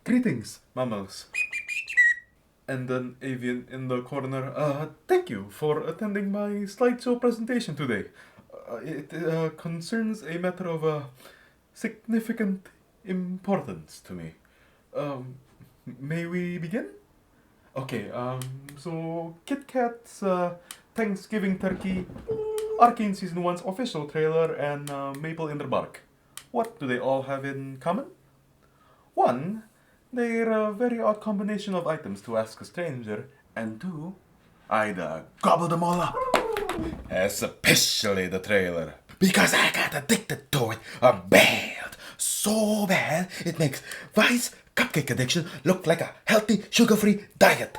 Greetings, mammals. And an avian in the corner. Thank you for attending my slideshow presentation today. It concerns a matter of significant importance to me. May we begin? Okay, so Kit Kat's Thanksgiving Turkey, Arcane Season 1's official trailer, and Maple in the Bark. What do they all have in common? One, they're a very odd combination of items to ask a stranger, and two, I'd gobble them all up. Especially the trailer, because I got addicted to it bad. So bad, it makes Vice cupcake addiction look like a healthy, sugar-free diet.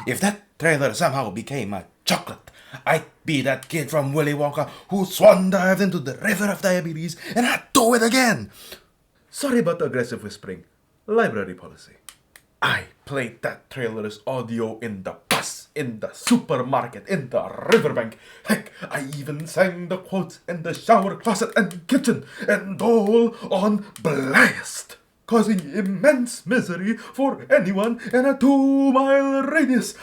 If that trailer somehow became a chocolate, I'd be that kid from Willy Wonka who swan dived into the river of diabetes, and I'd do it again. Sorry about the aggressive whispering. Library policy. I played that trailer's audio in the bus, in the supermarket, in the riverbank. Heck, I even sang the quotes in the shower closet and kitchen, and all on blast, causing immense misery for anyone in a 2-mile radius.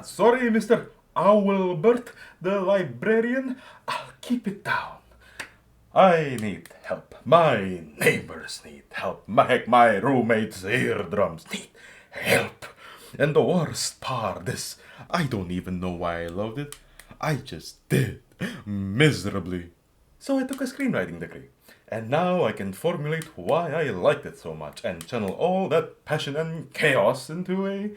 Sorry, Mr. Owlbert, the librarian. I'll keep it down. I need help. My neighbors need help. My roommate's eardrums need help. And the worst part is, I don't even know why I loved it. I just did. Miserably. So I took a screenwriting degree. And now I can formulate why I liked it so much and channel all that passion and chaos into a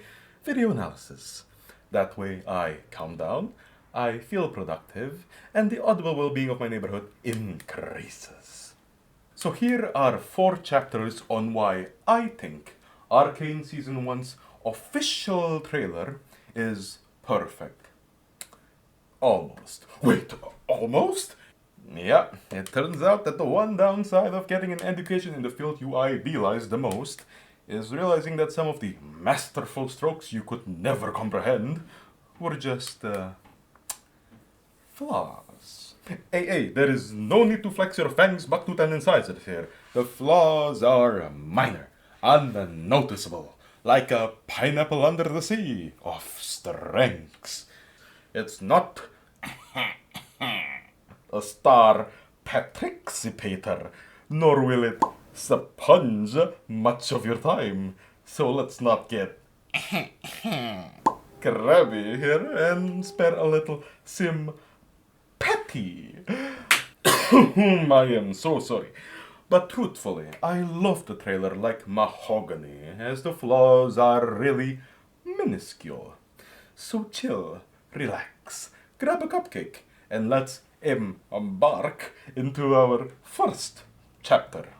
video analysis. That way I calm down, I feel productive, and the audible well-being of my neighborhood increases. So here are 4 chapters on why I think Arcane Season 1's official trailer is perfect. Almost. Wait, almost? Yeah, it turns out that the one downside of getting an education in the field you idealize the most is realizing that some of the masterful strokes you could never comprehend were just, flaws. Hey, there is no need to flex your fangs, bucktooth, and incisors here. The flaws are minor, unnoticeable, like a pineapple under the sea of strengths. It's not a star patricipator, nor will it sponge much of your time. So let's not get crabby here and spare a little sympathy. I am so sorry. But truthfully, I love the trailer like mahogany, as the flaws are really minuscule. So chill, relax, grab a cupcake, and let's embark into our first chapter.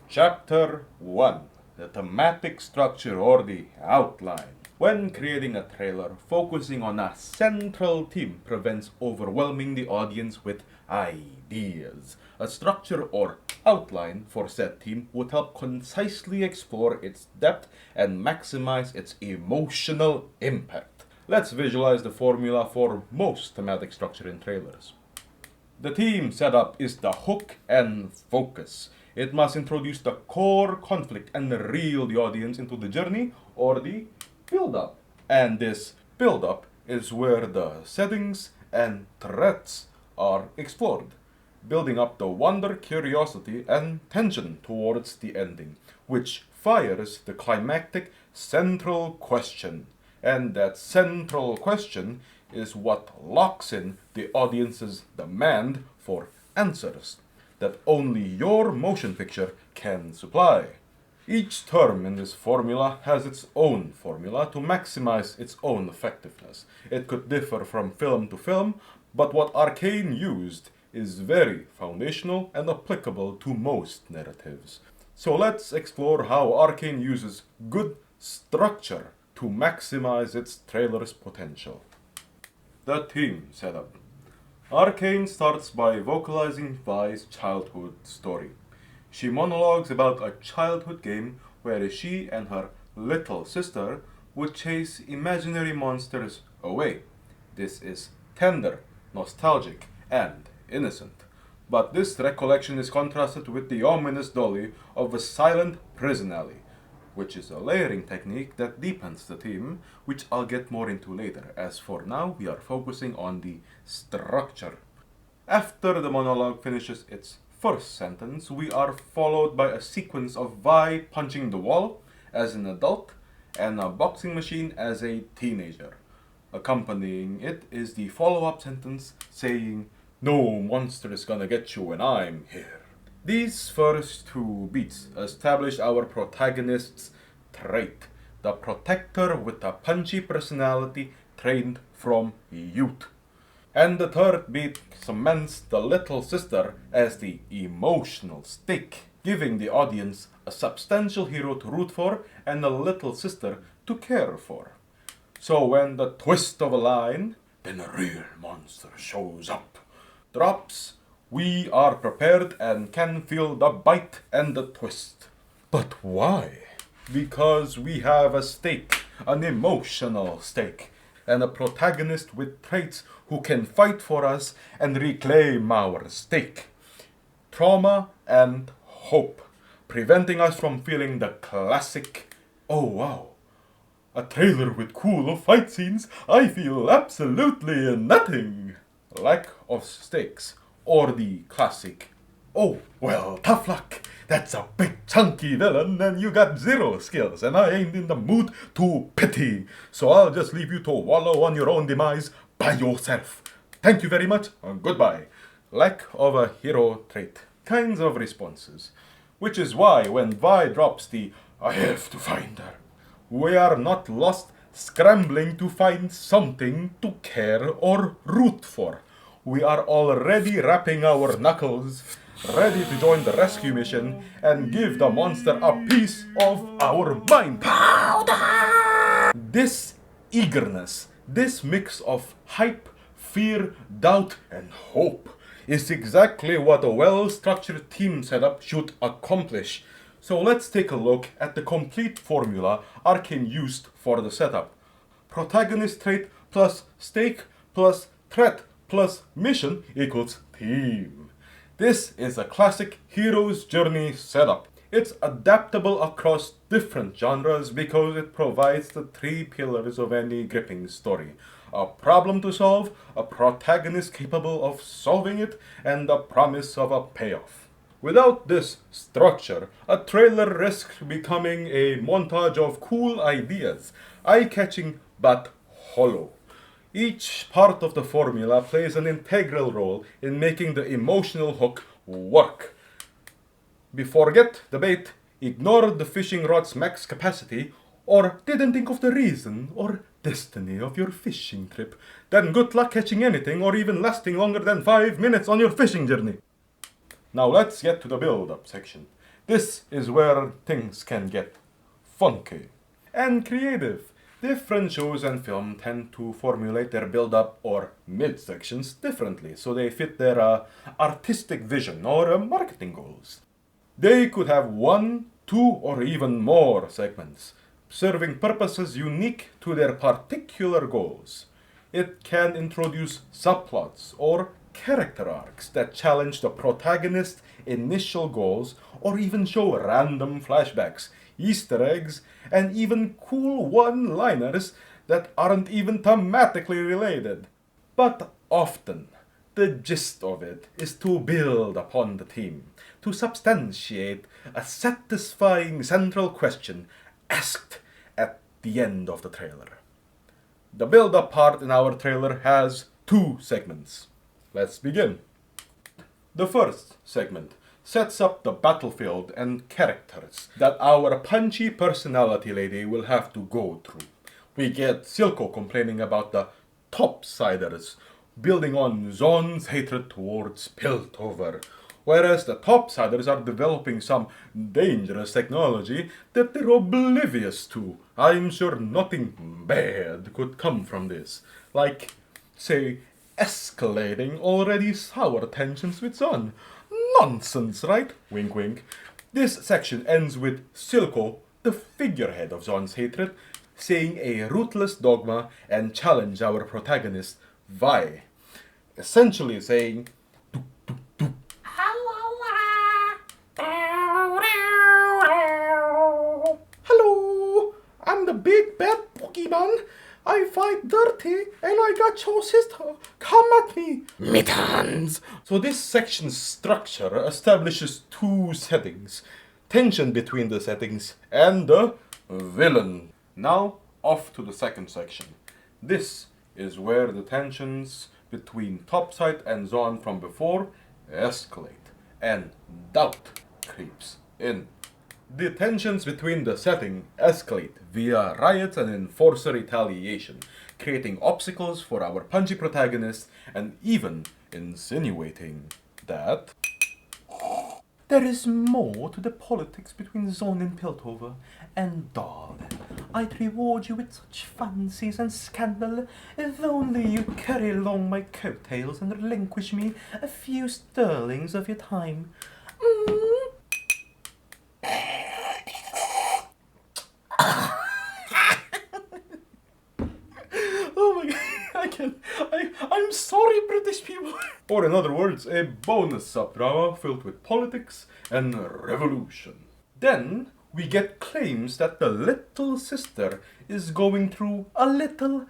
Chapter 1. The thematic structure or the outline. When creating a trailer, focusing on a central theme prevents overwhelming the audience with ideas. A structure or outline for said theme would help concisely explore its depth and maximize its emotional impact. Let's visualize the formula for most thematic structure in trailers. The theme setup is the hook and focus. It must introduce the core conflict and reel the audience into the journey or the build-up. And this build-up is where the settings and threats are explored, building up the wonder, curiosity, and tension towards the ending, which fires the climactic central question. And that central question is what locks in the audience's demand for answers that only your motion picture can supply. Each term in this formula has its own formula to maximize its own effectiveness. It could differ from film to film, but what Arcane used is very foundational and applicable to most narratives. So let's explore how Arcane uses good structure to maximize its trailer's potential. The theme setup. Arcane starts by vocalizing Vi's childhood story. She monologues about a childhood game where she and her little sister would chase imaginary monsters away. This is tender, nostalgic, and innocent. But this recollection is contrasted with the ominous dolly of a silent prison alley, which is a layering technique that deepens the theme, which I'll get more into later, as for now we are focusing on the structure. After the monologue finishes its first sentence, we are followed by a sequence of Vi punching the wall as an adult and a boxing machine as a teenager. Accompanying it is the follow-up sentence saying, "No monster is gonna get you when I'm here." These first two beats establish our protagonist's trait, the protector with a punchy personality trained from youth. And the third beat cements the little sister as the emotional stake, giving the audience a substantial hero to root for and a little sister to care for. So when the twist of a line, "then a real monster shows up," drops, we are prepared and can feel the bite and the twist. But why? Because we have a stake, an emotional stake, and a protagonist with traits who can fight for us and reclaim our stake. Trauma and hope, preventing us from feeling the classic, "oh wow, a trailer with cool fight scenes, I feel absolutely nothing," lack of stakes, or the classic, "oh well, tough luck, that's a big chunky villain and you got zero skills and I ain't in the mood to pity, so I'll just leave you to wallow on your own demise by yourself. Thank you very much, goodbye." Lack of a hero trait kinds of responses, which is why when Vi drops the "I have to find her," we are not lost scrambling to find something to care or root for. We are already wrapping our knuckles, ready to join the rescue mission and give the monster a piece of our mind. This eagerness, this mix of hype, fear, doubt, and hope is exactly what a well-structured team setup should accomplish. So let's take a look at the complete formula Arcane used for the setup. Protagonist trait plus stake plus threat plus mission equals team. This is a classic hero's journey setup. It's adaptable across different genres because it provides the three pillars of any gripping story: a problem to solve, a protagonist capable of solving it, and the promise of a payoff. Without this structure, a trailer risks becoming a montage of cool ideas, eye-catching but hollow. Each part of the formula plays an integral role in making the emotional hook work. Forget the bait, ignore the fishing rod's max capacity, or didn't think of the reason or destiny of your fishing trip, then good luck catching anything or even lasting longer than 5 minutes on your fishing journey. Now let's get to the build-up section. This is where things can get funky and creative. Different shows and film tend to formulate their build-up or mid-sections differently, so they fit their artistic vision or marketing goals. They could have 1, 2, or even more segments, serving purposes unique to their particular goals. It can introduce subplots or character arcs that challenge the protagonist's initial goals, or even show random flashbacks, Easter eggs, and even cool one-liners that aren't even thematically related. But often, the gist of it is to build upon the theme, to substantiate a satisfying central question asked at the end of the trailer. The build-up part in our trailer has 2 segments. Let's begin. The first segment sets up the battlefield and characters that our punchy personality lady will have to go through. We get Silco complaining about the topsiders, building on Zon's hatred towards Piltover, whereas the topsiders are developing some dangerous technology that they're oblivious to. I'm sure nothing bad could come from this, like, say, escalating already sour tensions with Zon. Nonsense, right? Wink wink. This section ends with Silco, the figurehead of Zon's hatred, saying a ruthless dogma and challenge our protagonist, Vi. Essentially saying, "Tuk, tuk, tuk, big bad Pokemon. I fight dirty and I got your sister. Come at me. Mittens. So this section's structure establishes two settings. Tension between the settings and the villain. Now off to the second section. This is where the tensions between Topside and Zon from before escalate and doubt creeps in. The tensions between the setting escalate via riots and enforcer retaliation, creating obstacles for our punchy protagonist and even insinuating that there is more to the politics between Zon and Piltover, and darling, I'd reward you with such fancies and scandal if only you'd carry along my coattails and relinquish me a few sterlings of your time. Oh my god, I'm sorry, British people. Or in other words, a bonus subdrama filled with politics and revolution. Then we get claims that the little sister is going through a little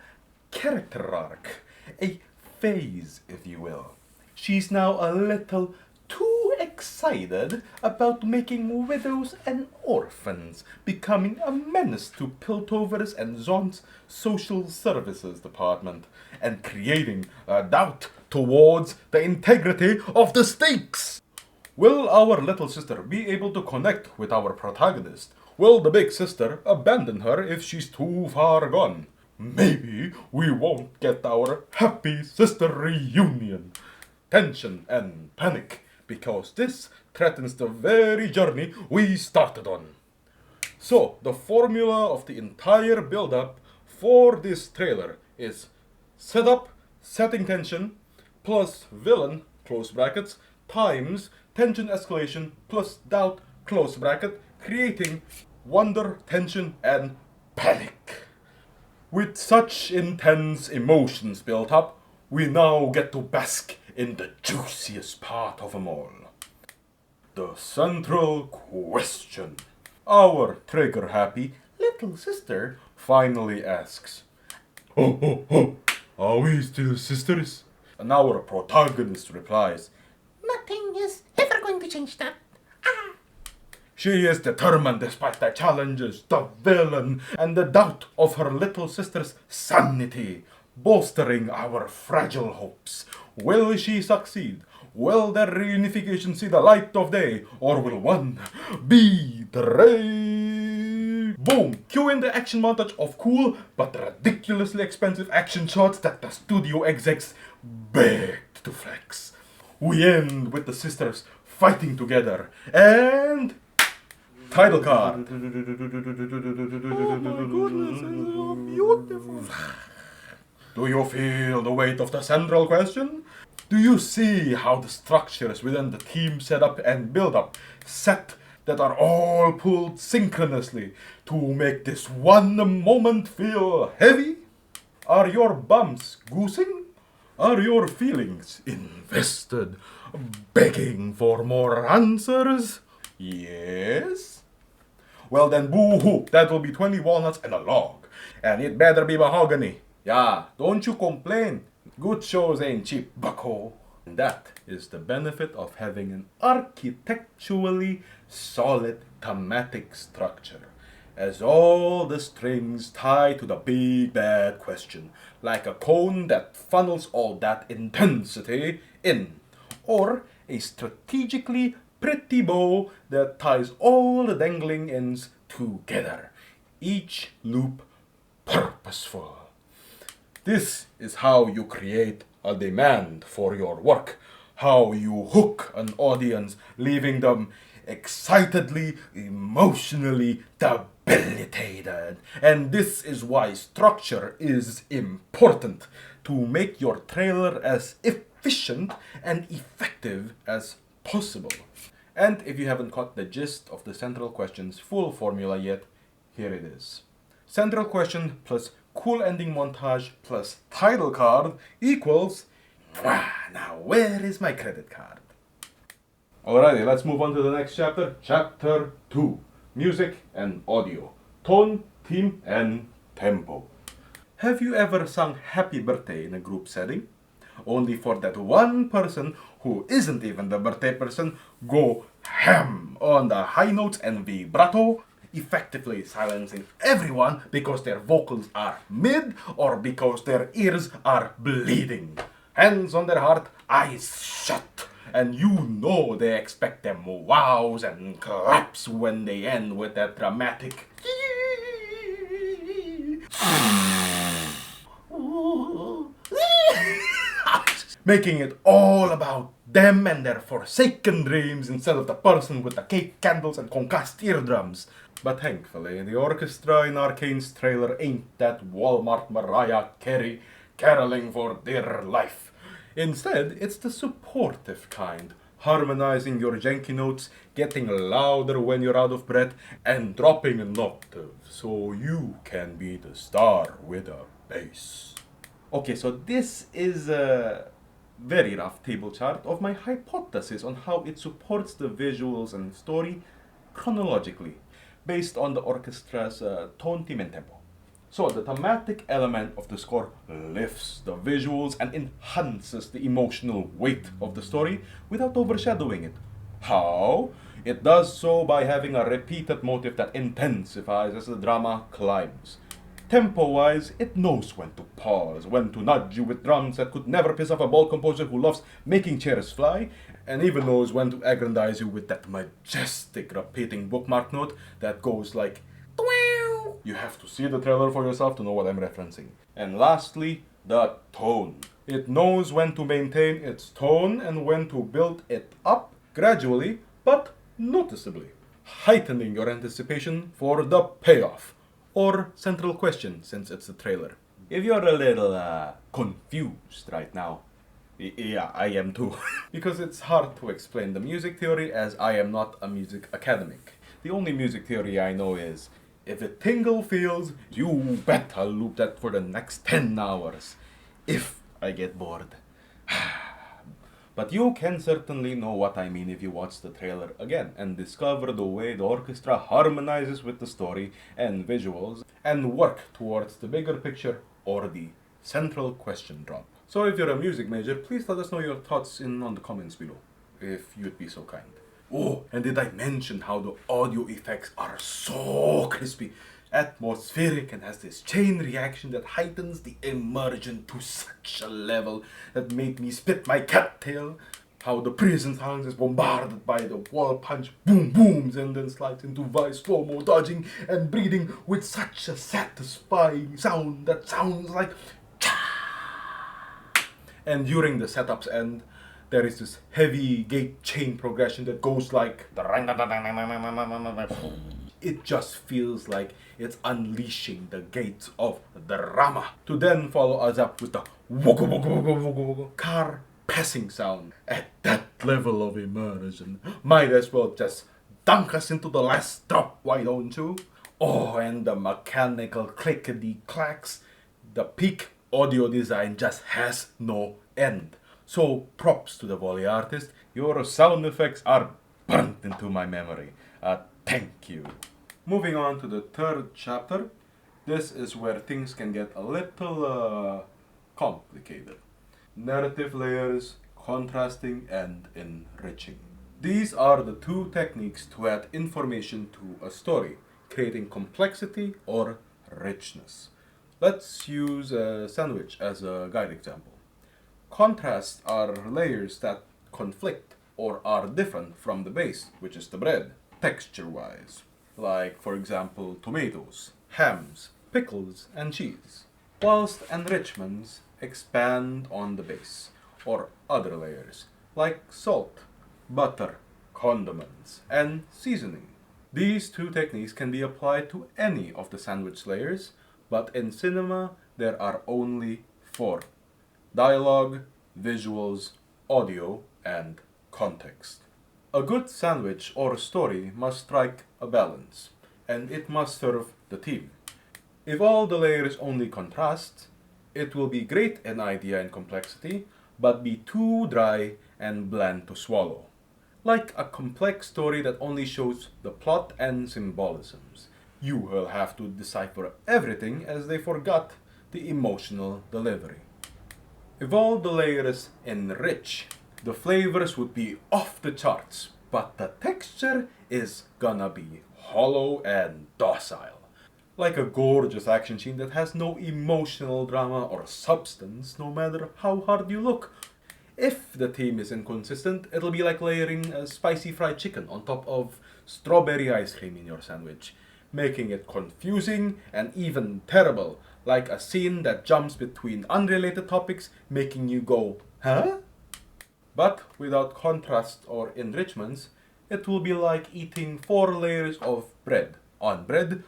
character arc, a phase, if you will. She's now a little too excited about making widows and orphans, becoming a menace to Piltover's and Zon's social services department, and creating a doubt towards the integrity of the stakes. Will our little sister be able to connect with our protagonist? Will the big sister abandon her if she's too far gone? Maybe we won't get our happy sister reunion. Tension and panic, because this threatens the very journey we started on. So, the formula of the entire build-up for this trailer is setup, setting tension, plus villain, close brackets, times tension escalation plus doubt, close bracket, creating wonder, tension, and panic. With such intense emotions built up, we now get to bask in the juiciest part of them all. The central question. Our trigger-happy little sister finally asks, Oh, are we still sisters? And our protagonist replies, Nothing is ever going to change that. She is determined despite the challenges, the villain, and the doubt of her little sister's sanity, bolstering our fragile hopes. Will she succeed? Will their reunification see the light of day? Or will one betray? Boom! Cue in the action montage of cool but ridiculously expensive action shots that the studio execs begged to flex. We end with the sisters fighting together and title card. Oh my goodness, it's so beautiful. Do you feel the weight of the central question? Do you see how the structures within the team setup and build-up set that are all pulled synchronously to make this one moment feel heavy? Are your bumps goosing? Are your feelings invested, begging for more answers? Yes? Well then, boo-hoo, that will be 20 walnuts and a log. And it better be mahogany. Yeah, don't you complain. Good shows ain't cheap, bucko. And that is the benefit of having an architecturally solid thematic structure, as all the strings tie to the big bad question, like a cone that funnels all that intensity in, or a strategically pretty bow that ties all the dangling ends together, each loop purposeful. This is how you create a demand for your work, how you hook an audience, leaving them excitedly, emotionally debilitated. And this is why structure is important, to make your trailer as efficient and effective as possible. And if you haven't caught the gist of the central question's full formula yet, here it is. Central question plus cool ending montage plus title card equals... Now where is my credit card? Alrighty, let's move on to the next chapter. Chapter 2. Music and audio. Tone, theme and tempo. Have you ever sung Happy Birthday in a group setting? Only for that one person who isn't even the birthday person go ham on the high notes and vibrato, effectively silencing everyone because their vocals are mid or because their ears are bleeding. Hands on their heart, eyes shut. And you know they expect them wows and claps when they end with that dramatic making it all about them and their forsaken dreams instead of the person with the cake, candles, and concussed eardrums. But thankfully, the orchestra in Arcane's trailer ain't that Walmart Mariah Carey caroling for dear life. Instead, it's the supportive kind, harmonizing your janky notes, getting louder when you're out of breath, and dropping an octave so you can be the star with a bass. Okay, so this is a very rough table chart of my hypothesis on how it supports the visuals and story chronologically, based on the orchestra's tone, theme, and tempo. So the thematic element of the score lifts the visuals and enhances the emotional weight of the story without overshadowing it. How? It does so by having a repeated motif that intensifies as the drama climbs. Tempo-wise, it knows when to pause, when to nudge you with drums that could never piss off a ball composer who loves making chairs fly, and even knows when to aggrandize you with that majestic repeating bookmark note that goes like "Dweow." You have to see the trailer for yourself to know what I'm referencing. And lastly, the tone. It knows when to maintain its tone and when to build it up gradually but noticeably, heightening your anticipation for the payoff. Or central question, since it's a trailer. If you're a little confused right now, yeah, I am too. Because it's hard to explain the music theory as I am not a music academic. The only music theory I know is, if a tingle feels, you bet I'll loop that for the next 10 hours. If I get bored. But you can certainly know what I mean if you watch the trailer again and discover the way the orchestra harmonizes with the story and visuals and work towards the bigger picture or the central question drop. So if you're a music major, please let us know your thoughts on the comments below, if you'd be so kind. Oh, and did I mention how the audio effects are so crispy, atmospheric, and has this chain reaction that heightens the immersion to such a level that made me spit my cattail? How the prison sounds is bombarded by the wall punch boom booms and then slides into vice slow-mo dodging and breathing with such a satisfying sound that sounds like and during the setup's end, there is this heavy gate chain progression that goes like it just feels like it's unleashing the gates of drama to then follow us up with the car passing sound. At that level of immersion, might as well just dunk us into the last drop, why don't you? Oh, and the mechanical clickety clacks, the peak audio design just has no end. So props to the Volley artist, your sound effects are burnt into my memory. Thank you. Moving on to the third chapter, this is where things can get a little complicated. Narrative layers, contrasting and enriching. These are the two techniques to add information to a story, creating complexity or richness. Let's use a sandwich as a guide example. Contrasts are layers that conflict or are different from the base, which is the bread, texture-wise. Like, for example, tomatoes, hams, pickles, and cheese. Whilst enrichments expand on the base, or other layers, like salt, butter, condiments, and seasoning. These two techniques can be applied to any of the sandwich layers, but in cinema there are only four: dialogue, visuals, audio, and context. A good sandwich or story must strike a balance, and it must serve the theme. If all the layers only contrast, it will be great in idea and complexity, but be too dry and bland to swallow. Like a complex story that only shows the plot and symbolisms. You will have to decipher everything as they forgot the emotional delivery. If all the layers enrich, the flavors would be off the charts, but the texture is gonna be hollow and docile. Like a gorgeous action scene that has no emotional drama or substance, no matter how hard you look. If the theme is inconsistent, it'll be like layering a spicy fried chicken on top of strawberry ice cream in your sandwich, making it confusing and even terrible, like a scene that jumps between unrelated topics, making you go, huh? But without contrast or enrichments, it will be like eating 4 layers of bread, on bread,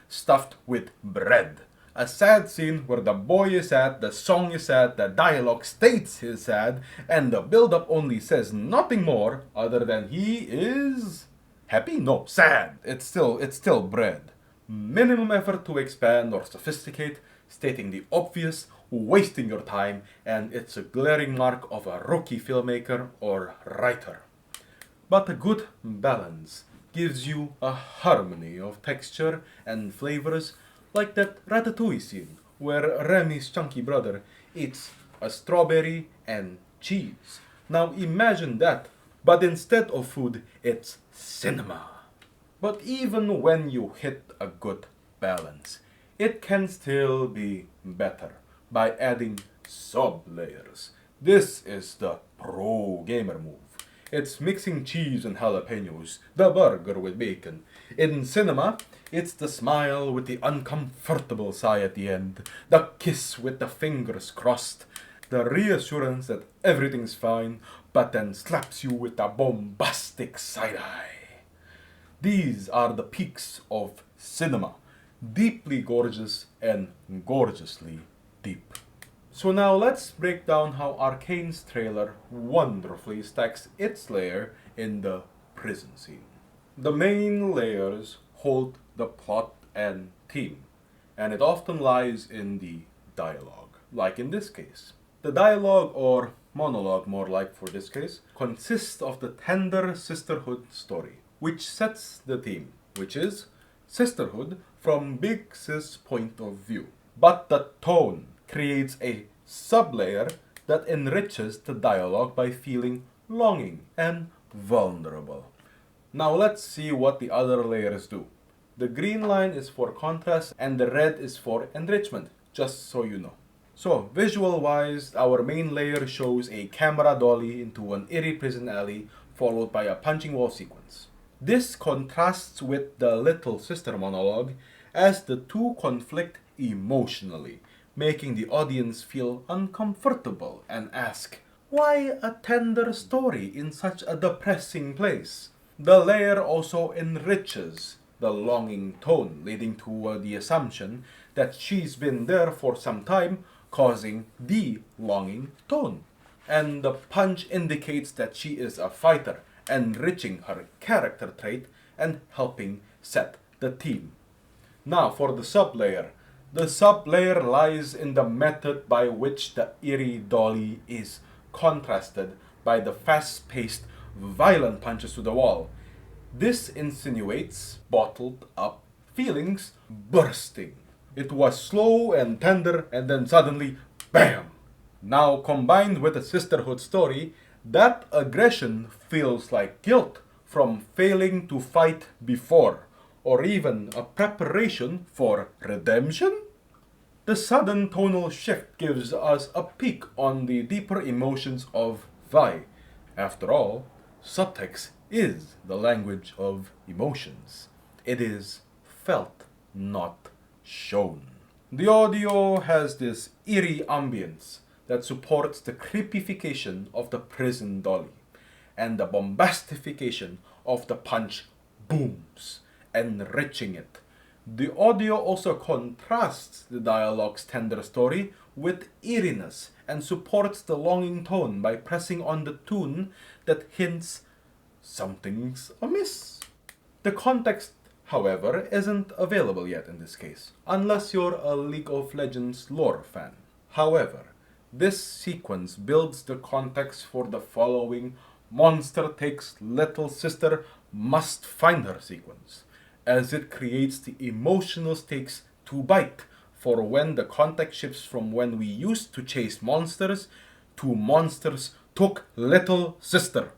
stuffed with bread. A sad scene where the boy is sad, the song is sad, the dialogue states he's sad, and the build-up only says nothing more other than he is happy? No, sad. It's still bread. Minimum effort to expand or sophisticate, stating the obvious, wasting your time, and it's a glaring mark of a rookie filmmaker or writer. But a good balance gives you a harmony of texture and flavors, like that ratatouille scene where Remy's chunky brother eats a strawberry and cheese. Now imagine that, but instead of food, it's cinema. But even when you hit a good balance, it can still be better by adding sub-layers. This is the pro gamer move. It's mixing cheese and jalapenos, the burger with bacon. In cinema, it's the smile with the uncomfortable sigh at the end, the kiss with the fingers crossed, the reassurance that everything's fine, but then slaps you with a bombastic side-eye. These are the peaks of cinema, deeply gorgeous and gorgeously deep. So now let's break down how Arcane's trailer wonderfully stacks its layer in the prison scene. The main layers hold the plot and theme, and it often lies in the dialogue, like in this case. The dialogue, or monologue more like for this case, consists of the tender sisterhood story, which sets the theme, which is sisterhood from Big Sis' point of view. But the tone creates a sublayer that enriches the dialogue by feeling longing and vulnerable. Now let's see what the other layers do. The green line is for contrast and the red is for enrichment, just so you know. So, visual-wise, our main layer shows a camera dolly into an eerie prison alley followed by a punching wall sequence. This contrasts with the little sister monologue as the two conflict emotionally, making the audience feel uncomfortable and ask, why a tender story in such a depressing place? The layer also enriches the longing tone, leading to the assumption that she's been there for some time, causing the longing tone. And the punch indicates that she is a fighter, enriching her character trait and helping set the theme. Now for the sublayer. The sublayer lies in the method by which the eerie dolly is contrasted by the fast-paced, violent punches to the wall. This insinuates bottled up feelings bursting. It was slow and tender and then suddenly, BAM! Now combined with a sisterhood story, that aggression feels like guilt from failing to fight before, or even a preparation for redemption? The sudden tonal shift gives us a peek on the deeper emotions of Vi. After all, subtext is the language of emotions. It is felt, not shown. The audio has this eerie ambience that supports the creepification of the prison dolly and the bombastification of the punch booms, enriching it. The audio also contrasts the dialogue's tender story with eeriness and supports the longing tone by pressing on the tune that hints something's amiss. The context, however, isn't available yet in this case, unless you're a League of Legends lore fan. However, this sequence builds the context for the following monster takes little sister must find her sequence. as it creates the emotional stakes to bite for when the context shifts from when we used to chase monsters to monsters took little sister.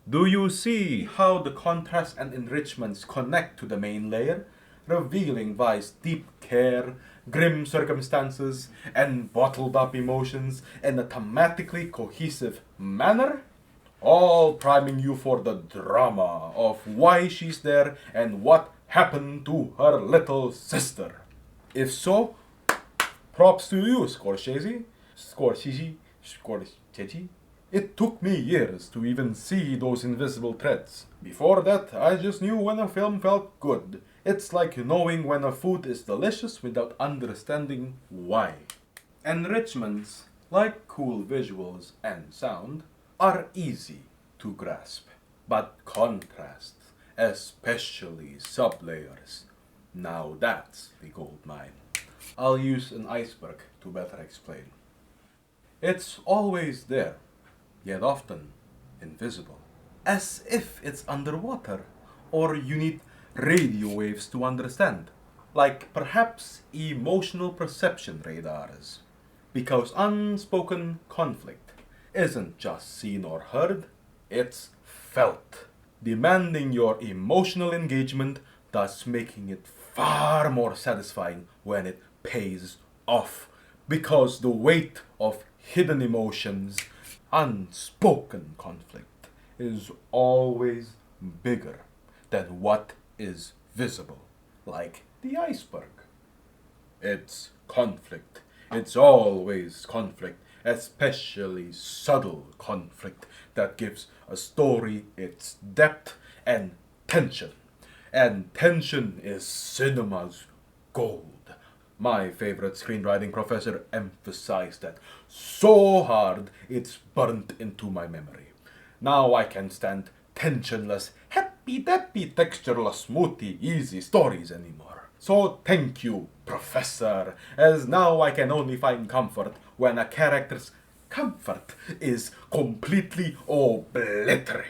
Do you see how the contrast and enrichments connect to the main layer, revealing Vi's deep care, grim circumstances, and bottled up emotions in a thematically cohesive manner? All priming you for the drama of why she's there and what happened to her little sister. If so, props to you, Scorsese. Scorsese. It took me years to even see those invisible threads. Before that, I just knew when a film felt good. It's like knowing when a food is delicious without understanding why. Enrichments, like cool visuals and sound, are easy to grasp. But contrasts, especially sublayers, now that's the gold mine. I'll use an iceberg to better explain. It's always there, yet often invisible. As if it's underwater, or you need radio waves to understand. Like perhaps emotional perception radars. Because unspoken conflict isn't just seen or heard, it's felt. Demanding your emotional engagement, thus making it far more satisfying when it pays off. Because the weight of hidden emotions, unspoken conflict, is always bigger than what is visible, like the iceberg. It's conflict. It's always conflict, especially subtle conflict that gives a story its depth and tension. And tension is cinema's gold. My favorite screenwriting professor emphasized that so hard it's burnt into my memory. Now I can stand tensionless, happy-dappy, textureless, smoothy, easy stories anymore. So thank you, Professor, as now I can only find comfort when a character's comfort is completely obliterated.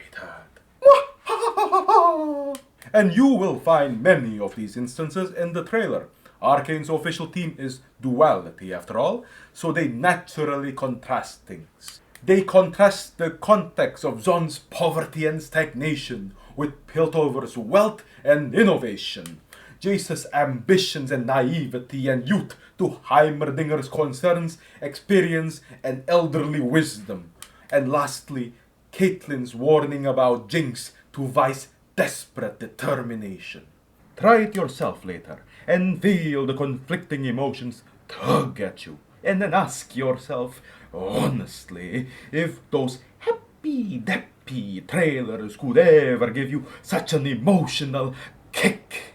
And you will find many of these instances in the trailer. Arcane's official team is Duality, after all, so they naturally contrast things. They contrast the context of Zon's poverty and stagnation with Piltover's wealth and innovation, Jace's ambitions and naivety and youth to Heimerdinger's concerns, experience, and elderly wisdom, and lastly, Caitlyn's warning about Jinx to Vi's desperate determination. Try it yourself later and feel the conflicting emotions tug at you, and then ask yourself honestly if those happy-dappy trailers could ever give you such an emotional kick.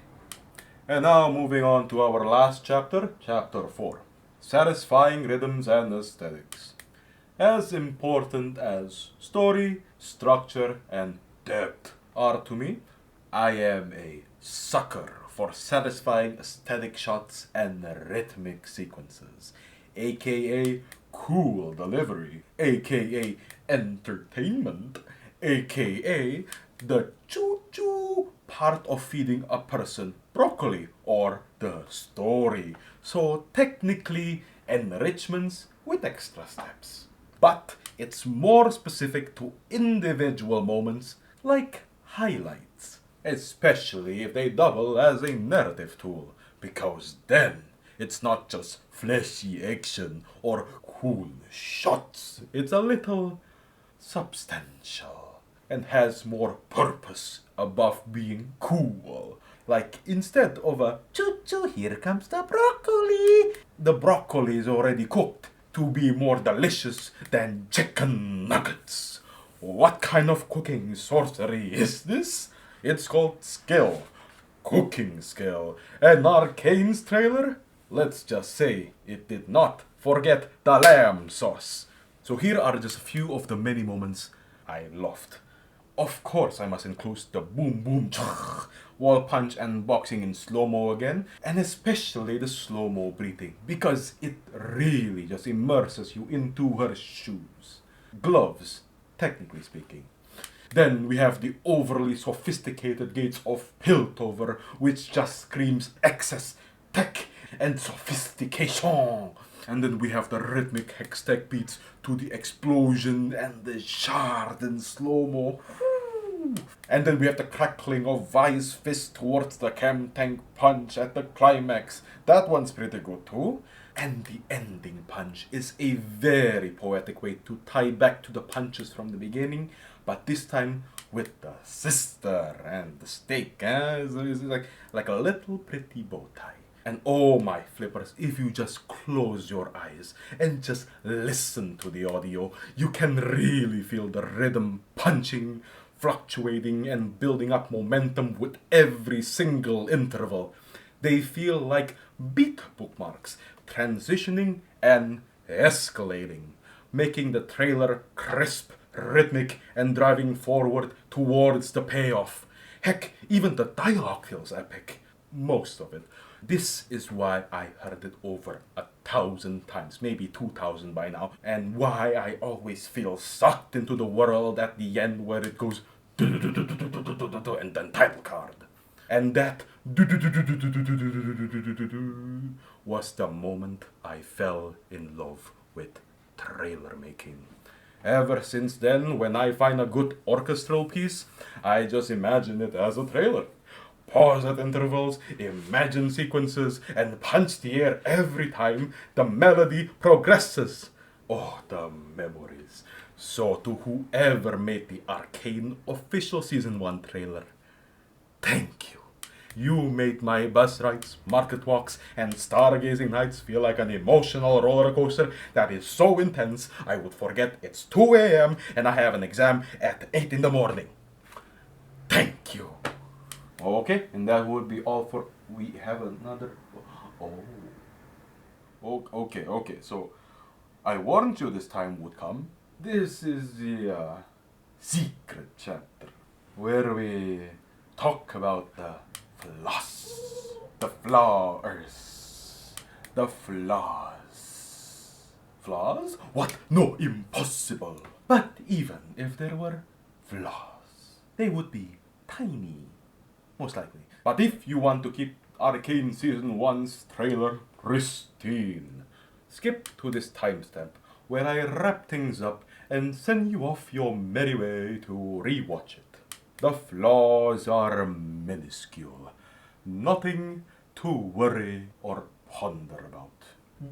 And now moving on to our last chapter, chapter 4. Satisfying rhythms and aesthetics. As important as story, structure, and depth are to me, I am a sucker for satisfying aesthetic shots and rhythmic sequences, aka cool delivery, aka entertainment, aka the choo-choo part of feeding a person broccoli, or the story. So technically enrichments with extra steps. But it's more specific to individual moments like highlights, especially if they double as a narrative tool, because then it's not just flashy action or cool shots. It's a little substantial and has more purpose above being cool. Like instead of a choo-choo, here comes the broccoli, the broccoli is already cooked to be more delicious than chicken nuggets. What kind of cooking sorcery is this? It's called skill. Cooking skill. And Arcane's trailer? Let's just say it did not forget the lamb sauce. So here are just a few of the many moments I loved. Of course I must include the boom boom wall punch and boxing in slow-mo again, and especially the slow-mo breathing, because it really just immerses you into her shoes. Gloves, technically speaking. Then we have the overly sophisticated gates of Piltover, which just screams excess, tech, and sophistication. And then we have the rhythmic hex tech beats to the explosion and the shard in slow-mo. And then we have the crackling of Vi's fist towards the chem tank punch at the climax. That one's pretty good too. And the ending punch is a very poetic way to tie back to the punches from the beginning, but this time with the sister and the stake. It's like a little pretty bow tie. And oh my flippers, if you just close your eyes and just listen to the audio, you can really feel the rhythm punching, fluctuating, and building up momentum with every single interval. They feel like beat bookmarks, transitioning and escalating, making the trailer crisp, rhythmic, and driving forward towards the payoff. Heck, even the dialogue feels epic. Most of it. This is why I heard it over 1,000 times, maybe 2,000 by now, and why I always feel sucked into the world at the end where it goes and then title card. And that was the moment I fell in love with trailer making. Ever since then, when I find a good orchestral piece, I just imagine it as a trailer. Pause at intervals, imagine sequences, and punch the air every time the melody progresses. Oh, the memories. So to whoever made the Arcane official Season 1 trailer, thank you. You made my bus rides, market walks, and stargazing nights feel like an emotional roller coaster that is so intense I would forget it's 2 a.m. and I have an exam at 8 in the morning. Thank you. Okay, and that would be all for... We have another... Oh. Okay, so I warned you this time would come. This is the secret chapter where we talk about the flaws. The flowers. The flaws. Flaws? What? No, impossible. But even if there were flaws, they would be tiny. Most likely. But if you want to keep Arcane Season 1's trailer pristine, skip to this timestamp where I wrap things up and send you off your merry way to rewatch it. The flaws are minuscule. Nothing to worry or ponder about.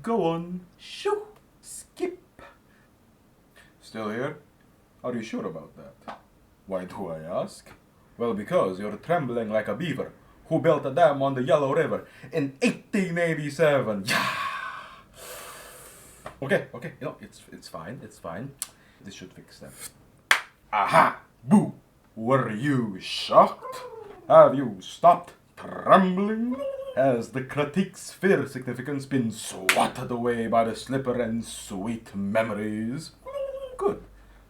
Go on. Shoo. Skip. Still here? Are you sure about that? Why do I ask? Well, because you're trembling like a beaver who built a dam on the Yellow River in 1887. Yeah. Okay, it's fine. This should fix that. Aha! Boo! Were you shocked? Have you stopped trembling? Has the critique's fair significance been swatted away by the slipper and sweet memories? Good.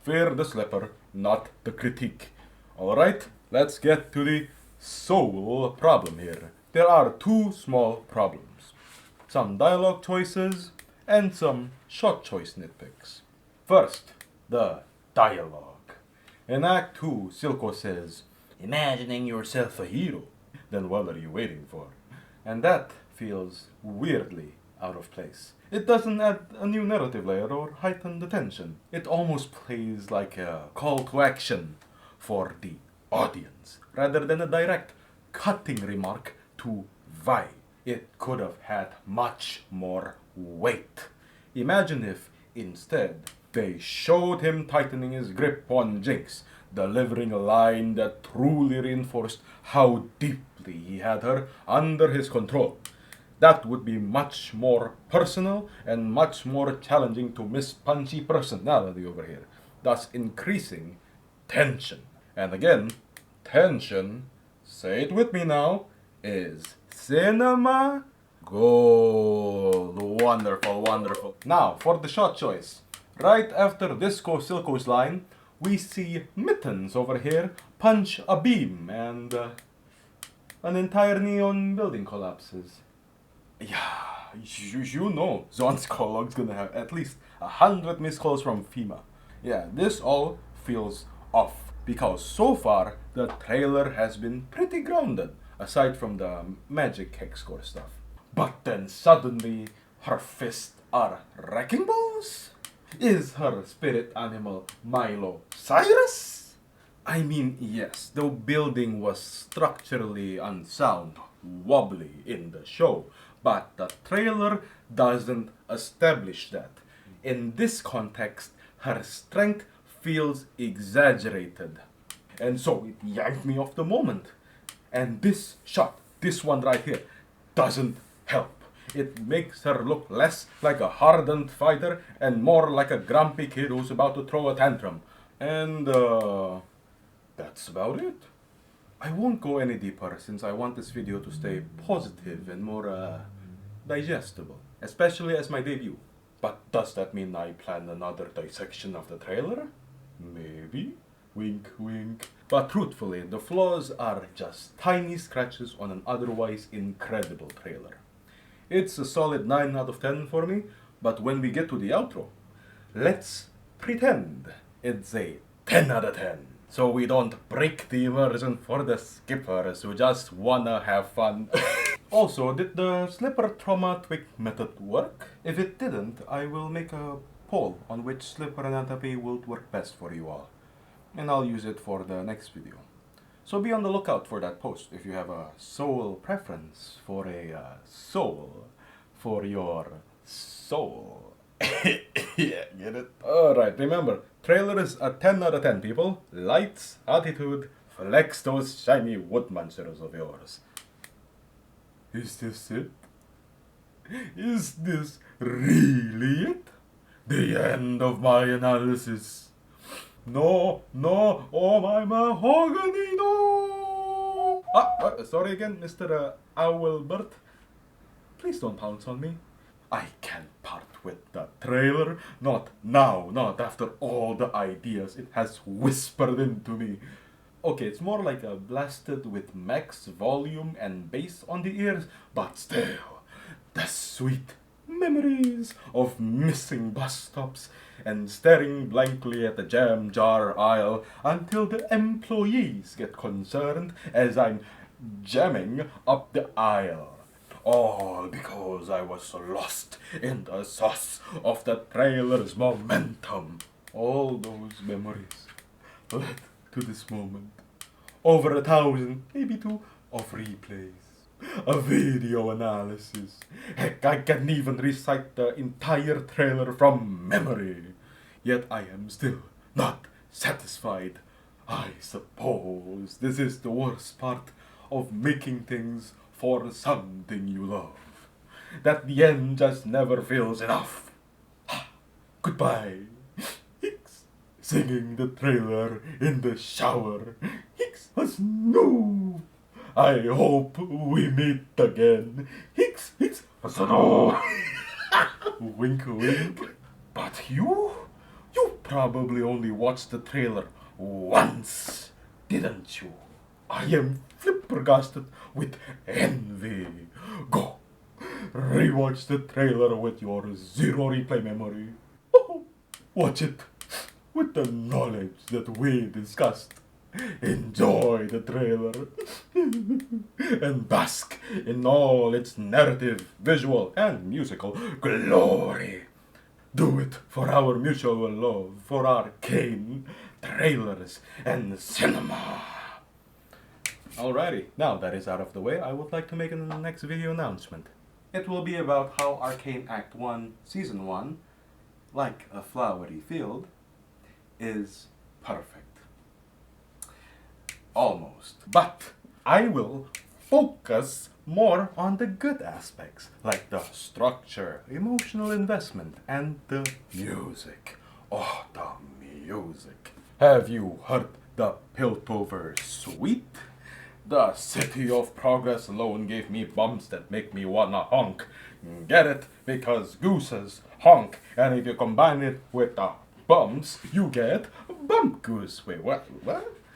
Fear the slipper, not the critique. Alright, let's get to the sole problem here. There are two small problems. Some dialogue choices and some shot choice nitpicks. First, the dialogue. In Act 2, Silco says, "Imagining yourself a hero." Then what are you waiting for? And that feels weirdly out of place. It doesn't add a new narrative layer or heighten the tension. It almost plays like a call to action for the audience, rather than a direct cutting remark to Vi. It could have had much more weight. Imagine if, instead, they showed him tightening his grip on Jinx, delivering a line that truly reinforced how deeply he had her under his control. That would be much more personal and much more challenging to Miss Punchy personality over here, thus increasing tension. And again, tension, say it with me now, is cinema gold. Wonderful. Now, for the shot choice. Right after Disco Silco's line, we see Mittens over here punch a beam and an entire neon building collapses. Yeah, you know Zon's Colog's gonna have at least 100 missed calls from FEMA. Yeah, this all feels off. because so far the trailer has been pretty grounded, aside from the magic hex score stuff. But then suddenly her fists are wrecking balls? Is her spirit animal Milo Cyrus? I mean, yes, the building was structurally unsound, wobbly in the show, but the trailer doesn't establish that. In this context, her strength feels exaggerated. And so it yanked me off the moment. And this shot, this one right here, doesn't help. It makes her look less like a hardened fighter and more like a grumpy kid who's about to throw a tantrum. And, that's about it. I won't go any deeper since I want this video to stay positive and more, digestible, especially as my debut. But does that mean I plan another dissection of the trailer? Maybe. Wink, wink. But truthfully, the flaws are just tiny scratches on an otherwise incredible trailer. It's a solid 9 out of 10 for me, but when we get to the outro, let's pretend it's a 10 out of 10. So we don't break the immersion for the skippers who just wanna have fun. Also, did the slipper trauma tweak method work? If it didn't, I will make a poll on which slipper anatomy will work best for you all. And I'll use it for the next video. So be on the lookout for that post if you have a soul preference for a soul for your soul. Yeah, get it? Alright, remember, trailer is a 10 out of 10, people. Lights, attitude, flex those shiny wood monsters of yours. Is this it? Is this really it? The end of my analysis. No, no, oh my mahogany, no! Sorry again, Mr. Owlbert. Please don't pounce on me. I can't part with the trailer. Not now, not after all the ideas it has whispered into me. Okay, it's more like a blasted with max volume and bass on the ears, but still, the sweet memories of missing bus stops and staring blankly at the jam jar aisle until the employees get concerned as I'm jamming up the aisle. All because I was lost in the sauce of the trailer's momentum. All those memories led to this moment. Over 1,000, maybe 2, of replays. A video analysis. Heck, I can even recite the entire trailer from memory. Yet I am still not satisfied. I suppose this is the worst part of making things for something you love. That the end just never feels enough. Goodbye. Hicks. Singing the trailer in the shower. Hicks. No. I hope we meet again. Hicks. Hicks. No. Wink, wink. But you probably only watched the trailer once, didn't you? I am flippergasted with envy. Go, rewatch the trailer with your zero replay memory. Watch it with the knowledge that we discussed. Enjoy the trailer and bask in all its narrative, visual, and musical glory. Do it for our mutual love for Arcane, trailers, and cinema. Alrighty, now that is out of the way, I would like to make a next video announcement. It will be about how Arcane Act 1, Season 1, like a flowery field, is perfect. Almost. But I will focus more on the good aspects, like the structure, emotional investment, and the music. Oh, the music. Have you heard the Piltover Suite? The City of Progress alone gave me bumps that make me wanna honk. Get it? Because gooses honk, and if you combine it with the bumps, you get bump goose. Wait, what?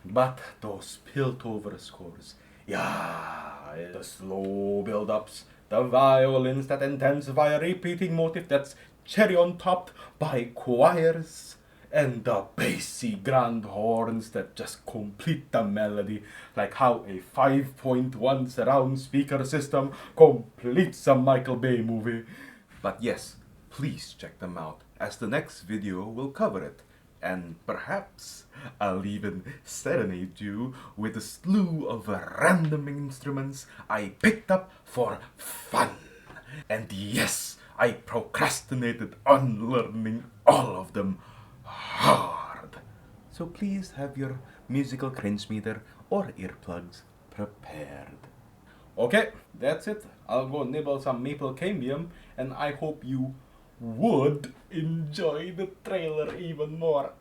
But those Piltover scores, yeah, the slow build-ups, the violins that intensify a repeating motif that's cherry on topped by choirs and the bassy grand horns that just complete the melody, like how a 5.1 surround speaker system completes a Michael Bay movie. But yes, please check them out, as the next video will cover it. And perhaps I'll even serenade you with a slew of random instruments I picked up for fun. And yes, I procrastinated on learning all of them hard. So please have your musical cringe meter or earplugs prepared. Okay, that's it. I'll go nibble some maple cambium, and I hope you would enjoy the trailer even more.